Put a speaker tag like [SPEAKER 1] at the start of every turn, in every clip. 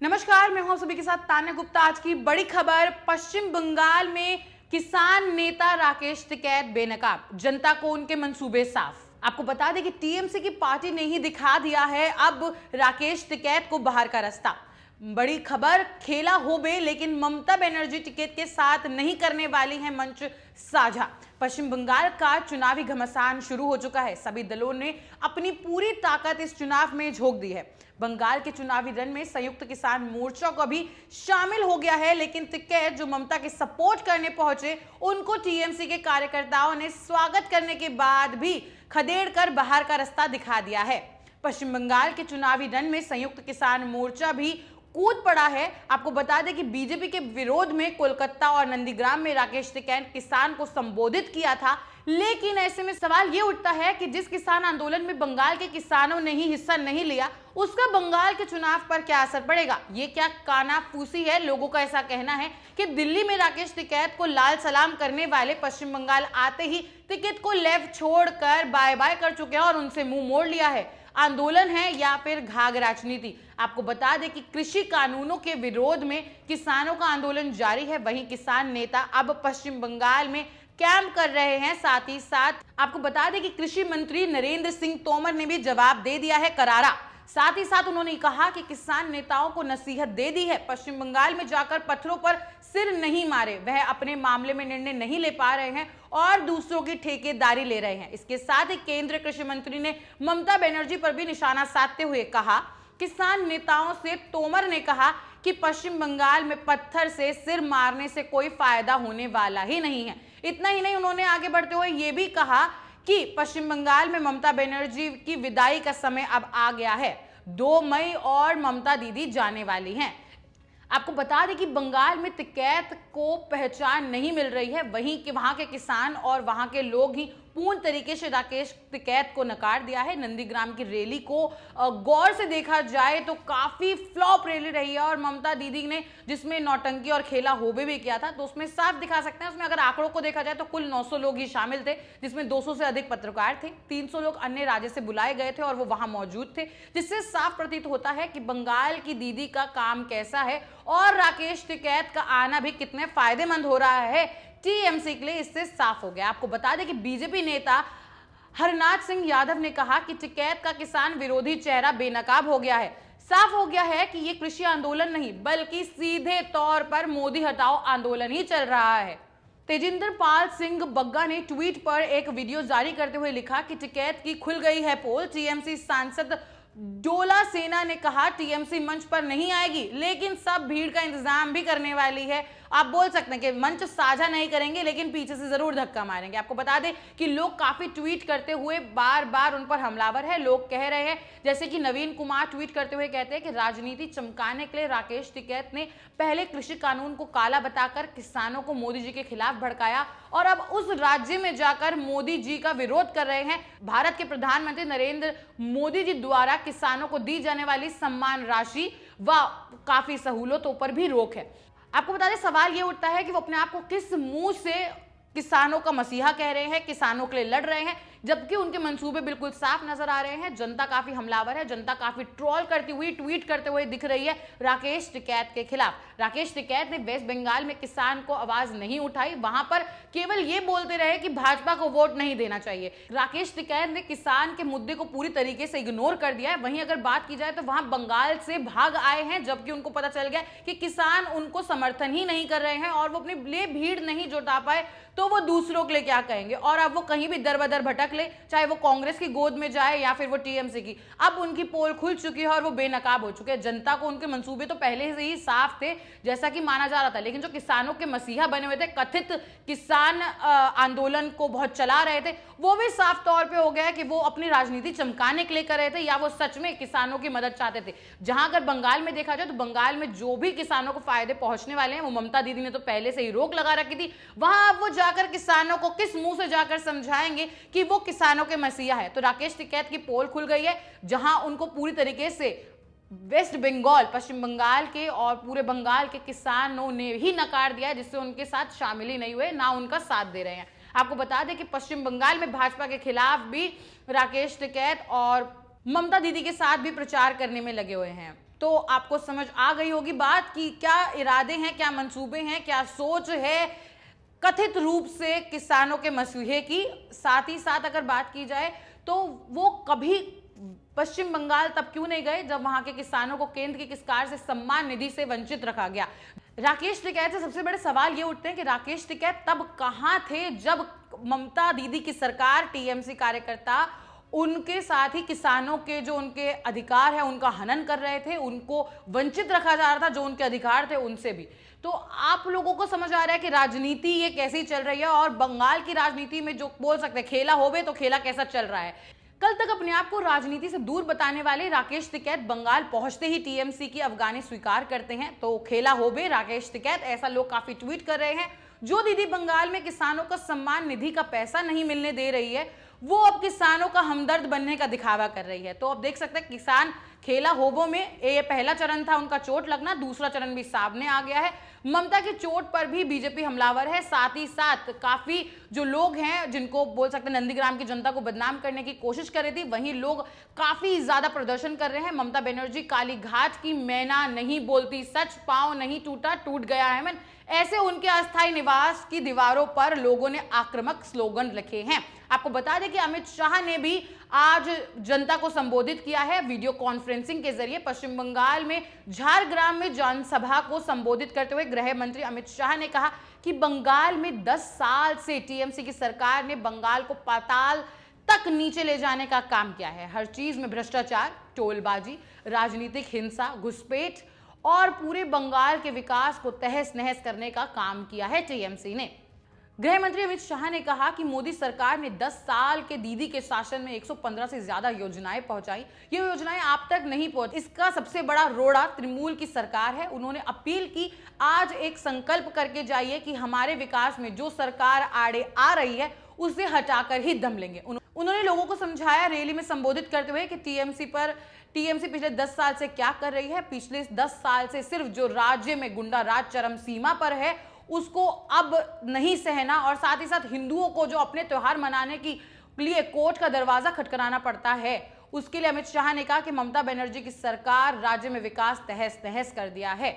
[SPEAKER 1] नमस्कार, मैं हूं सभी के साथ तान्या गुप्ता। आज की बड़ी खबर, पश्चिम बंगाल में किसान नेता राकेश टिकैत बेनकाब, जनता को उनके मंसूबे साफ। आपको बता दें कि टीएमसी की पार्टी ने ही दिखा दिया है अब राकेश टिकैत को बाहर का रास्ता। बड़ी खबर, खेला हो बे लेकिन ममता बनर्जी टिकैत के साथ नहीं करने वाली है मंच साझा। पश्चिम बंगाल का चुनावी घमासान शुरू हो चुका है। सभी दलों ने अपनी पूरी ताकत इस चुनाव में झोंक दी है। बंगाल के चुनावी रण में संयुक्त किसान मोर्चा को भी शामिल हो गया है, लेकिन टिकैत जो ममता के सपोर्ट करने पहुंचे, उनको टीएमसी के कार्यकर्ताओं ने स्वागत करने के बाद भी खदेड़ कर बाहर का रास्ता दिखा दिया है। पश्चिम बंगाल के चुनावी रण में संयुक्त किसान मोर्चा भी कूद पड़ा है। आपको बता दें कि बीजेपी के विरोध में कोलकाता और नंदीग्राम में राकेश टिकैत किसान को संबोधित किया था, लेकिन ऐसे में सवाल ये उठता है कि जिस किसान आंदोलन में बंगाल के किसानों ने ही हिस्सा नहीं लिया, उसका बंगाल के चुनाव पर क्या असर पड़ेगा? ये क्या कानाफूसी है? लोगों का ऐसा कहना है कि दिल्ली में राकेश टिकैत को लाल सलाम करने वाले पश्चिम बंगाल आते ही टिकैत को लेफ्ट छोड़कर बाय बाय कर चुके हैं और उनसे मुंह मोड़ लिया है। आंदोलन है या फिर घाघ राजनीति? आपको बता दें कि कृषि कानूनों के विरोध में किसानों का आंदोलन जारी है। वहीं किसान नेता अब पश्चिम बंगाल में कैंप कर रहे हैं। साथ ही साथ आपको बता दें कि कृषि मंत्री नरेंद्र सिंह तोमर ने भी जवाब दे दिया है करारा। साथ ही साथ उन्होंने कहा कि किसान नेताओं को नसीहत दे दी है, पश्चिम बंगाल में जाकर पत्थरों पर सिर नहीं मारे। वह अपने मामले में निर्णय नहीं ले पा रहे हैं और दूसरों की ठेकेदारी ले रहे हैं। इसके साथ ही केंद्रीय कृषि मंत्री ने ममता बनर्जी पर भी निशाना साधते हुए कहा, किसान नेताओं से तोमर ने कहा कि पश्चिम बंगाल में पत्थर से सिर मारने से कोई फायदा होने वाला ही नहीं है। इतना ही नहीं, उन्होंने आगे बढ़ते हुए यह भी कहा कि पश्चिम बंगाल में ममता बनर्जी की विदाई का समय अब आ गया है। 2 मई और ममता दीदी जाने वाली हैं। आपको बता दें कि बंगाल में टिकैत को पहचान नहीं मिल रही है। वहीं कि वहां के किसान और वहां के लोग ही पूर्ण तरीके से राकेश टिकैत को नकार दिया है। नंदीग्राम की रैली को गौर से देखा जाए तो काफी फ्लॉप रैली रही है और ममता दीदी ने जिसमें नौटंकी और खेला होबे भी किया था, तो उसमें साफ दिखा सकते हैं। उसमें अगर आंकड़ों को देखा जाए तो कुल 900 लोग ही शामिल थे, जिसमें 200 से अधिक पत्रकार थे, 300 लोग अन्य राज्य से बुलाए गए थे और वो वहां मौजूद थे, जिससे साफ प्रतीत होता है कि बंगाल की दीदी का काम कैसा है और राकेश टिकैत का आना भी कितने फायदेमंद हो रहा है टीएमसी के लिए, इससे साफ हो गया। आपको बता दें कि बीजेपी नेता हरनाथ सिंह यादव ने कहा कि टिकैत का किसान विरोधी चेहरा बेनकाब हो गया है। साफ हो गया है कि यह कृषि आंदोलन नहीं बल्कि सीधे तौर पर मोदी हटाओ आंदोलन ही चल रहा है। तेजिंदर पाल सिंह बग्गा ने ट्वीट पर एक वीडियो जारी करते हुए लिखा कि टिकैत की खुल गई है पोल। टीएमसी सांसद डोला सेना ने कहा टीएमसी मंच पर नहीं आएगी, लेकिन सब भीड़ का इंतजाम भी करने वाली है। आप बोल सकते हैं कि मंच साझा नहीं करेंगे लेकिन पीछे से जरूर धक्का मारेंगे। आपको बता दें कि लोग काफी ट्वीट करते हुए बार बार उन पर हमलावर है। लोग कह रहे हैं, जैसे कि नवीन कुमार ट्वीट करते हुए कहते हैं कि राजनीति चमकाने के लिए राकेश टिकैत ने पहले कृषि कानून को काला बताकर किसानों को मोदी जी के खिलाफ भड़काया और अब उस राज्य में जाकर मोदी जी का विरोध कर रहे हैं। भारत के प्रधानमंत्री नरेंद्र मोदी जी द्वारा किसानों को दी जाने वाली सम्मान राशि व काफी सहूलतों पर भी रोक है। आपको बता दें, सवाल ये उठता है कि वो अपने आप को किस मुंह से किसानों का मसीहा कह रहे हैं, किसानों के लिए लड़ रहे हैं, जबकि उनके मंसूबे बिल्कुल साफ नजर आ रहे हैं। जनता काफी हमलावर है, जनता काफी ट्रोल करती हुई, ट्वीट करते हुए दिख रही है राकेश टिकैत के खिलाफ। राकेश टिकैत ने वेस्ट बंगाल में किसान को आवाज नहीं उठाई, वहां पर केवल ये बोलते रहे कि भाजपा को वोट नहीं देना चाहिए। राकेश टिकैत ने किसान के मुद्दे को पूरी तरीके से इग्नोर कर दिया है। वहीं अगर बात की जाए तो वहां बंगाल से भाग आए हैं, जबकि उनको पता चल गया कि किसान उनको समर्थन ही नहीं कर रहे हैं और वो अपने लिए भीड़ नहीं जुटा पाए तो वो दूसरों के लिए क्या कहेंगे। और अब वो कहीं भी दर बदर भटक ले, चाहे वो कांग्रेस की गोद में जाए या फिर वो टीएमसी की, अब उनकी पोल खुल चुकी है और वो बेनकाब हो चुके हैं। जनता को उनके मंसूबे तो पहले से ही साफ थे, जैसा कि माना जा रहा था, लेकिन जो किसानों के मसीहा बने हुए थे, कथित किसान आंदोलन को बहुत चला रहे थे, वो भी साफ तौर पे हो गया कि वो अपनी राजनीति चमकाने के लिए कर रहे थे या वो सच में किसानों की मदद चाहते थे। जहां अगर बंगाल में देखा जाए तो बंगाल में जो भी किसानों को फायदे पहुंचने वाले हैं वो ममता दीदी ने तो पहले से ही रोक लगा रखी थी। वहां अब वो जाकर किसानों को किस मुंह से जाकर समझाएंगे कि वो किसानों के मसीहा है। तो राकेश टिकैत की पोल खुल गई है, जहां उनको पूरी तरीके से वेस्ट बंगाल, पश्चिम बंगाल के और पूरे बंगाल के किसानों ने ही नकार दिया है, जिससे उनके साथ शामिल ही नहीं हुए, ना उनका साथ दे रहे हैं। आपको बता दें कि पश्चिम बंगाल में भाजपा के खिलाफ भी राकेश टिकैत और ममता दीदी के साथ भी प्रचार करने में लगे हुए हैं। तो आपको समझ आ गई होगी बात कि क्या इरादे हैं, क्या मंसूबे हैं, क्या सोच है कथित रूप से किसानों के मसीहे की। साथ ही साथ अगर बात की जाए तो वो कभी पश्चिम बंगाल तब क्यों नहीं गए जब वहां के किसानों को केंद्र की किसकार से सम्मान निधि से वंचित रखा गया। राकेश टिकैत से सबसे बड़े सवाल ये उठते हैं कि राकेश टिकैत तब कहां थे जब ममता दीदी की सरकार, टीएमसी कार्यकर्ता उनके साथ ही किसानों के जो उनके अधिकार है उनका हनन कर रहे थे, उनको वंचित रखा जा रहा था जो उनके अधिकार थे उनसे भी। तो आप लोगों को समझ आ रहा है कि राजनीति ये कैसी चल रही है और बंगाल की राजनीति में जो बोल सकते हैं खेला होवे तो खेला कैसा चल रहा है। कल तक अपने आप को राजनीति से दूर बताने वाले राकेश टिकैत बंगाल पहुंचते ही टीएमसी की अफगानी स्वीकार करते हैं। तो खेला होवे राकेश टिकैत, ऐसा लोग काफी ट्वीट कर रहे हैं। जो दीदी बंगाल में किसानों का सम्मान निधि का पैसा नहीं मिलने दे रही है वो अब किसानों का हमदर्द बनने का दिखावा कर रही है। तो अब देख सकते हैं किसान खेला होबो में ये पहला चरण था उनका चोट लगना, दूसरा चरण भी सामने आ गया है। ममता की चोट पर भी बीजेपी हमलावर है। साथ ही साथ काफी जो लोग हैं जिनको बोल सकते हैं नंदीग्राम की जनता को बदनाम करने की कोशिश कर रही थी, वहीं लोग काफी ज्यादा प्रदर्शन कर रहे हैं। ममता बनर्जी काली घाट की मैना नहीं बोलती सच, पांव नहीं टूटा टूट गया है मन, ऐसे उनके अस्थायी निवास की दीवारों पर लोगों ने आक्रामक स्लोगन लिखे हैं। आपको बता दें कि अमित शाह ने भी आज जनता को संबोधित किया है वीडियो कॉन्फ्रेंसिंग के जरिए। पश्चिम बंगाल में झारग्राम में जनसभा को संबोधित करते हुए गृह मंत्री अमित शाह ने कहा कि बंगाल में 10 साल से टीएमसी की सरकार ने बंगाल को पाताल तक नीचे ले जाने का काम किया है। हर चीज में भ्रष्टाचार, टोलबाजी, राजनीतिक हिंसा, घुसपैठ और पूरे बंगाल के विकास को तहस नहस करने का काम किया है टीएमसी ने। गृह मंत्री अमित शाह ने कहा कि मोदी सरकार ने 10 साल के दीदी के शासन में 115 से ज्यादा योजनाएं पहुंचाई। ये योजनाएं आप तक नहीं पहुंच, इसका सबसे बड़ा रोड़ा तृणमूल की सरकार है। उन्होंने अपील की आज एक संकल्प करके जाइए कि हमारे विकास में जो सरकार आड़े आ रही है उसे हटाकर ही दम लेंगे। उन्होंने लोगों को समझाया रैली में संबोधित करते हुए कि टीएमसी पिछले 10 साल से क्या कर रही है। पिछले 10 साल से सिर्फ जो राज्य में गुंडा राज चरम सीमा पर है उसको अब नहीं सहना, और साथ ही साथ हिंदुओं को जो अपने त्योहार मनाने के लिए कोर्ट का दरवाजा खटखटाना पड़ता है, उसके लिए अमित शाह ने कहा कि ममता बनर्जी की सरकार राज्य में विकास तहस नहस कर दिया है।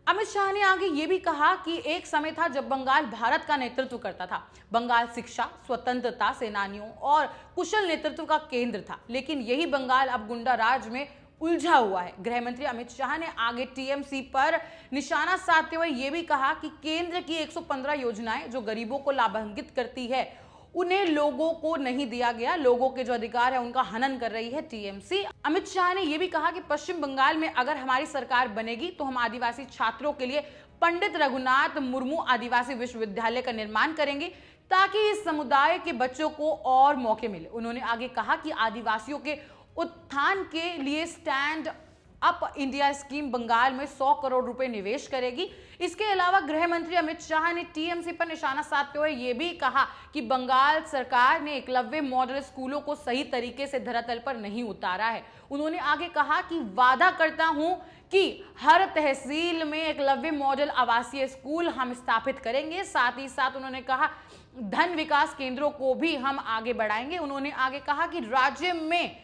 [SPEAKER 1] अमित शाह ने आगे ये भी कहा कि एक समय था जब बंगाल भारत का नेतृत्व करता था। बंगाल शिक्षा, स्वतंत्रता सेनानियों और कुशल नेतृत्व का केंद्र था, लेकिन यही बंगाल अब गुंडा राज में उलझा हुआ है। गृह मंत्री अमित शाह ने आगे टीएमसी पर निशाना साधते हुए यह भी कहा कि केंद्र की 115 योजनाएं जो गरीबों को लाभान्वित करती है उन्हें लोगों को नहीं दिया गया, लोगों के जो अधिकार है उनका हनन कर रही है टीएमसी। अमित शाह ने यह भी कहा कि पश्चिम बंगाल में अगर हमारी सरकार बनेगी तो हम आदिवासी छात्रों के लिए पंडित रघुनाथ मुर्मू आदिवासी विश्वविद्यालय का निर्माण करेंगे ताकि इस समुदाय के बच्चों को और मौके मिले। उन्होंने आगे कहा कि आदिवासियों के उत्थान के लिए stand up India scheme Bengal में 100 करोड़ रुपए निवेश करेगी। इसके अलावा गृह मंत्री अमित शाह ने टीएमसी पर निशाना साधते हुए यह भी कहा कि बंगाल सरकार ने एकलव्य मॉडल स्कूलों को सही तरीके से धरातल पर नहीं उतारा है। उन्होंने आगे कहा कि वादा करता हूं कि हर तहसील में एकलव्य मॉडल आवासीय स्कूल हम स्थापित करेंगे। साथ ही साथ उन्होंने कहा धन विकास केंद्रों को भी हम आगे बढ़ाएंगे। उन्होंने आगे कहा कि राज्य में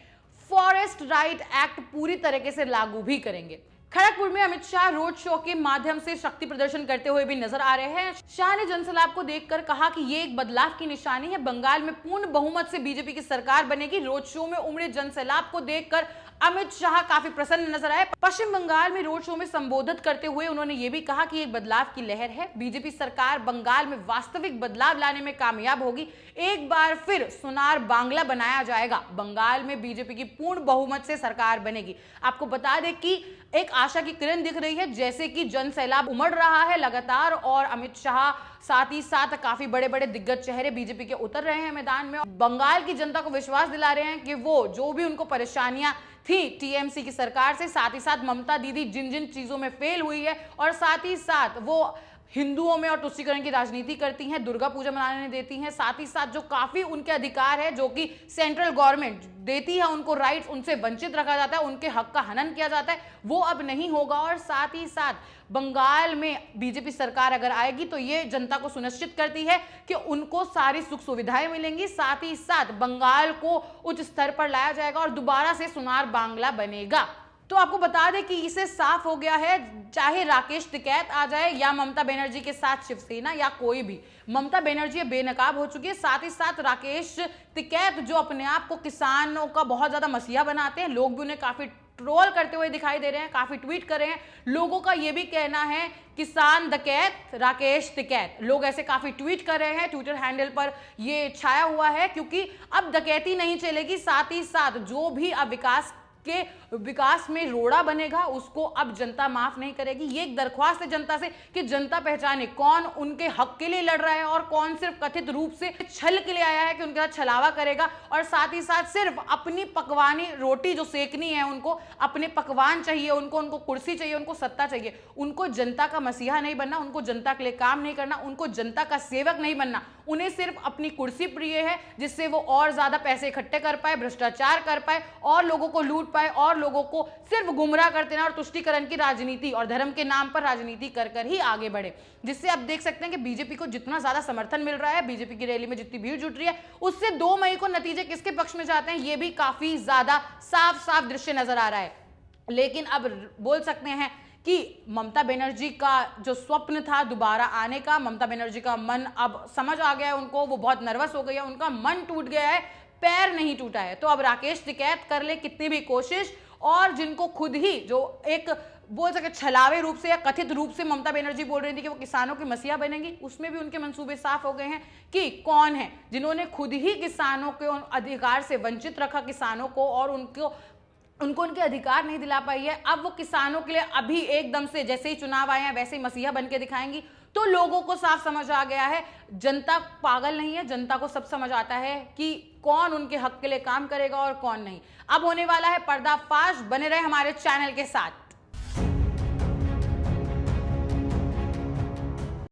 [SPEAKER 1] फॉरेस्ट राइट एक्ट पूरी तरीके से लागू भी करेंगे। खड़गपुर में अमित शाह रोड शो के माध्यम से शक्ति प्रदर्शन करते हुए भी नजर आ रहे हैं। शाह ने जनसैलाब को देखकर कहा कि ये एक बदलाव की निशानी है, बंगाल में पूर्ण बहुमत से बीजेपी की सरकार बनेगी। रोड शो में उमड़े जनसैलाब को देखकर अमित शाह काफी प्रसन्न नजर आए। पश्चिम बंगाल में रोड शो में संबोधित करते हुए उन्होंने ये भी कहा कि एक बदलाव की लहर है, बीजेपी सरकार बंगाल में वास्तविक बदलाव लाने में कामयाब होगी। एक बार फिर सोनार बांग्ला बनाया जाएगा, बंगाल में बीजेपी की पूर्ण बहुमत से सरकार बनेगी। आपको बता दें कि एक आशा की किरण दिख रही है, जैसे कि जन सैलाब उमड़ रहा है लगातार और अमित शाह साथ ही साथ काफी बड़े बड़े दिग्गज चेहरे बीजेपी के उतर रहे हैं मैदान में। बंगाल की जनता को विश्वास दिला रहे हैं कि वो जो भी उनको परेशानियां थी टीएमसी की सरकार से, साथ ही साथ ममता दीदी जिन जिन चीजों में फेल हुई है और साथ ही साथ वो हिंदुओं में और तुष्टीकरण की राजनीति करती हैं, दुर्गा पूजा मनाने नहीं देती हैं, साथ ही साथ जो काफी उनके अधिकार है जो कि सेंट्रल गवर्नमेंट देती है उनको राइट्स, उनसे वंचित रखा जाता है, उनके हक का हनन किया जाता है, वो अब नहीं होगा। और साथ ही साथ बंगाल में बीजेपी सरकार अगर आएगी तो ये जनता को सुनिश्चित करती है कि उनको सारी सुख सुविधाएं मिलेंगी, साथ ही साथ बंगाल को उच्च स्तर पर लाया जाएगा और दोबारा से सुनार बांग्ला बनेगा। तो आपको बता दें कि इसे साफ हो गया है, चाहे राकेश टिकैत आ जाए या ममता बनर्जी के साथ शिवसेना या कोई भी, ममता बनर्जी बेनकाब हो चुकी है। साथ ही साथ राकेश टिकैत जो अपने आप को किसानों का बहुत ज्यादा मसीहा बनाते हैं, लोग भी उन्हें काफी ट्रोल करते हुए दिखाई दे रहे हैं, काफी ट्वीट कर रहे हैं। लोगों का यह भी कहना है किसान डकैत राकेश टिकैत, लोग ऐसे काफी ट्वीट कर रहे हैं, ट्विटर हैंडल पर ये छाया हुआ है, क्योंकि अब डकैती नहीं चलेगी। साथ ही साथ जो भी अब विकास में रोड़ा बनेगा उसको अब जनता माफ नहीं करेगी। ये एक दरख्वास्त है जनता से कि जनता पहचाने कौन उनके हक के लिए लड़ रहा है और कौन सिर्फ कथित रूप से छल के लिए आया है कि उनके साथ छलावा करेगा। और साथ ही साथ सिर्फ अपनी पकवानी रोटी जो सेकनी है, उनको अपने पकवान चाहिए, उनको कुर्सी चाहिए, उनको सत्ता चाहिए, उनको जनता का मसीहा नहीं बनना, उनको जनता के लिए काम नहीं करना, उनको जनता का सेवक नहीं बनना। उन्हें सिर्फ अपनी कुर्सी प्रिय है जिससे वो और ज्यादा पैसे इकट्ठे कर पाए, भ्रष्टाचार कर पाए और लोगों को लूट पाए और लोगों को सिर्फ गुमराह करते ना और तुष्टीकरण की राजनीति और धर्म के नाम पर राजनीति कर ही आगे बढ़े। जिससे आप देख सकते हैं कि बीजेपी को जितना ज्यादा समर्थन मिल रहा है, बीजेपी की रैली में जितनी भीड़ जुट रही है, उससे 2 मई को नतीजे किसके पक्ष में जाते हैं ये भी काफी ज्यादा साफ साफ दृश्य नजर आ रहा है। लेकिन अब बोल सकते हैं कि ममता बनर्जी का जो स्वप्न था दोबारा आने का, ममता बनर्जी का मन अब समझ आ गया है उनको, वो बहुत नर्वस हो गई है, उनका मन टूट गया है, पैर नहीं टूटा है। तो अब राकेश टिकैत कर ले कितनी भी कोशिश, और जिनको खुद ही जो एक बोल सके छलावे रूप से या कथित रूप से ममता बनर्जी बोल रही थी कि वो किसानों की मसीहा बनेंगी, उसमें भी उनके मंसूबे साफ हो गए हैं कि कौन है जिन्होंने खुद ही किसानों के अधिकार से वंचित रखा किसानों को और उनको उनके अधिकार नहीं दिला पाई है। अब वो किसानों के लिए अभी एकदम से जैसे ही चुनाव आए हैं वैसे ही मसीहा बन के दिखाएंगी। तो लोगों को साफ समझ आ गया है, जनता पागल नहीं है, जनता को सब समझ आता है कि कौन उनके हक के लिए काम करेगा और कौन नहीं। अब होने वाला है पर्दाफाश, बने रहे हमारे चैनल के साथ।